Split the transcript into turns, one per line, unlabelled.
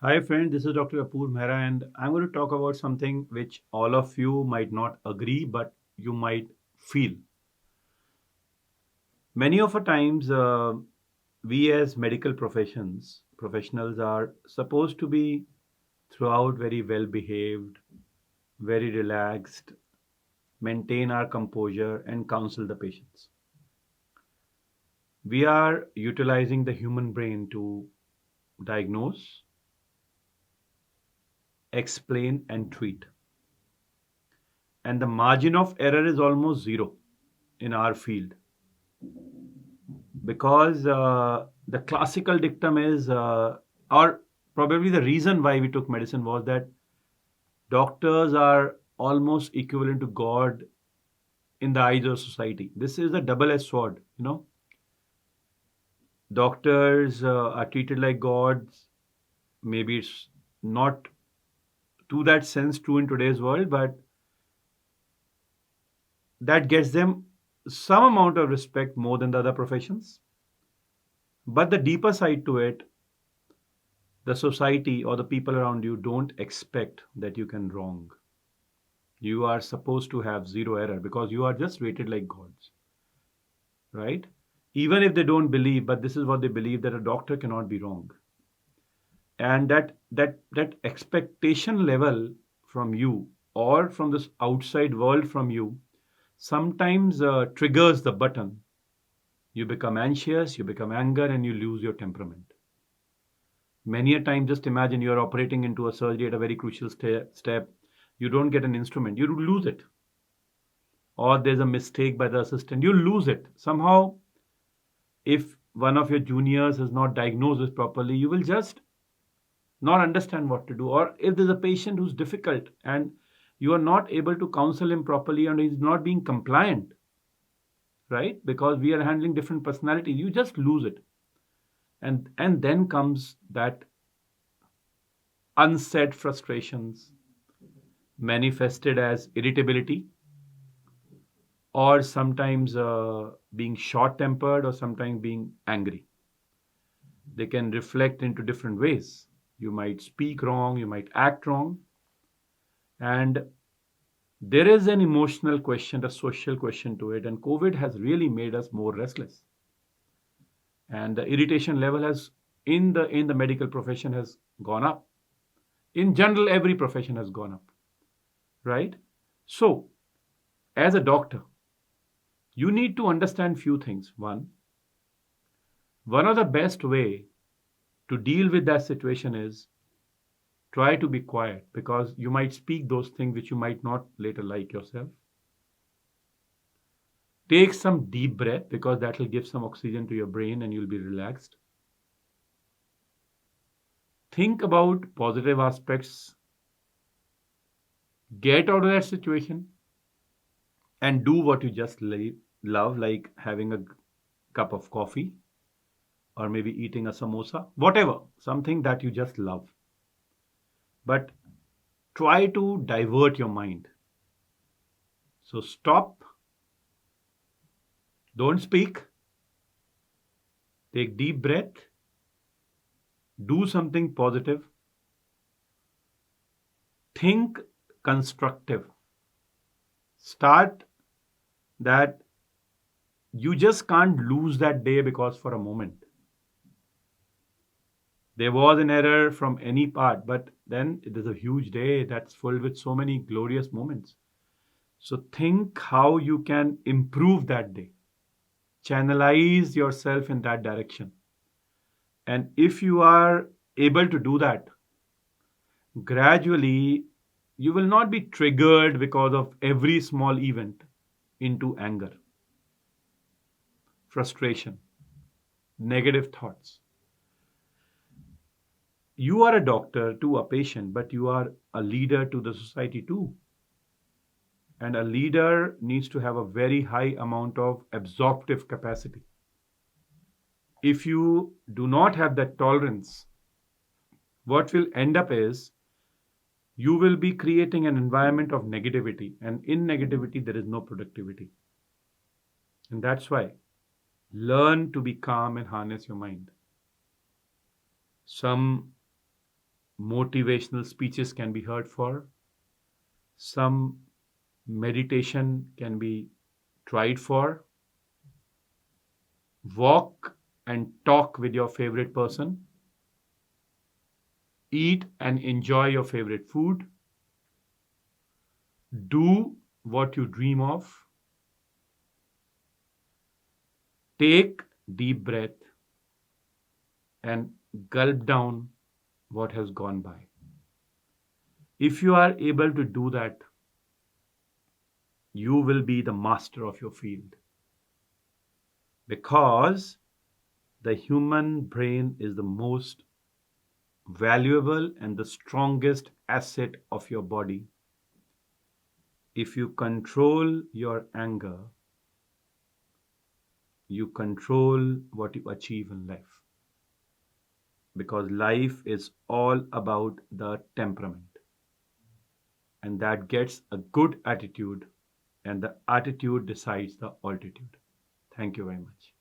Hi, friend. This is Dr. Apurv Mehra, and I'm going to talk about something which all of you might not agree, but you might feel. Many of the times, we as medical professionals are supposed to be throughout very well behaved, very relaxed, maintain our composure, and counsel the patients. We are utilizing the human brain to diagnose, explain, and treat. And the margin of error is almost zero in our field because the classical dictum is, or probably the reason why we took medicine was that doctors are almost equivalent to God in the eyes of society. This is a double-edged sword, Doctors are treated like gods. Maybe it's not to that sense true in today's world, but that gets them some amount of respect more than the other professions. But the deeper side to it, the society or the people around you don't expect that you can wrong. You are supposed to have zero error because you are just rated like gods, right? Even if they don't believe, but this is what they believe, that a doctor cannot be wrong. And that expectation level from you or from this outside world from you sometimes triggers the button. You become anxious, you become anger, and you lose your temperament. Many a time, just imagine you're operating into a surgery at a very crucial step. You don't get an instrument, you lose it. Or there's a mistake by the assistant, you lose it. Somehow, if one of your juniors is not diagnosed this properly, you will just not understand what to do. Or if there's a patient who's difficult and you are not able to counsel him properly and he's not being compliant, right? Because we are handling different personalities, you just lose it. And then comes that unsaid frustrations manifested as irritability or sometimes being short tempered or sometimes being angry. They can reflect into different ways. You might speak wrong, you might act wrong, and there is an emotional question, a social question to it, and COVID has really made us more restless. And the irritation level has in the medical profession has gone up. In general, every profession has gone up, right? So, as a doctor, you need to understand few things. One of the best way to deal with that situation is try to be quiet because you might speak those things which you might not later like yourself. Take some deep breath because that will give some oxygen to your brain and you'll be relaxed. Think about positive aspects, get out of that situation, and do what you just love, like having a cup of coffee or maybe eating a samosa, whatever, something that you just love. But try to divert your mind. So stop, don't speak, take deep breath, do something positive, think constructive. Start that you just can't lose that day because for a moment there was an error from any part, but then there's a huge day that's full with so many glorious moments. So think how you can improve that day, channelize yourself in that direction. And if you are able to do that, gradually you will not be triggered because of every small event into anger, frustration, negative thoughts. You are a doctor to a patient, but you are a leader to the society too. And a leader needs to have a very high amount of absorptive capacity. If you do not have that tolerance, what will end up is you will be creating an environment of negativity. And in negativity, there is no productivity. And that's why learn to be calm and harness your mind. Some motivational speeches can be heard for, some meditation can be tried for, walk and talk with your favorite person, eat and enjoy your favorite food, do what you dream of, take deep breath and gulp down what has gone by. If you are able to do that, you will be the master of your field, because the human brain is the most valuable and the strongest asset of your body. If you control your anger, you control what you achieve in life, because life is all about the temperament, and that gets a good attitude, and the attitude decides the altitude. Thank you very much.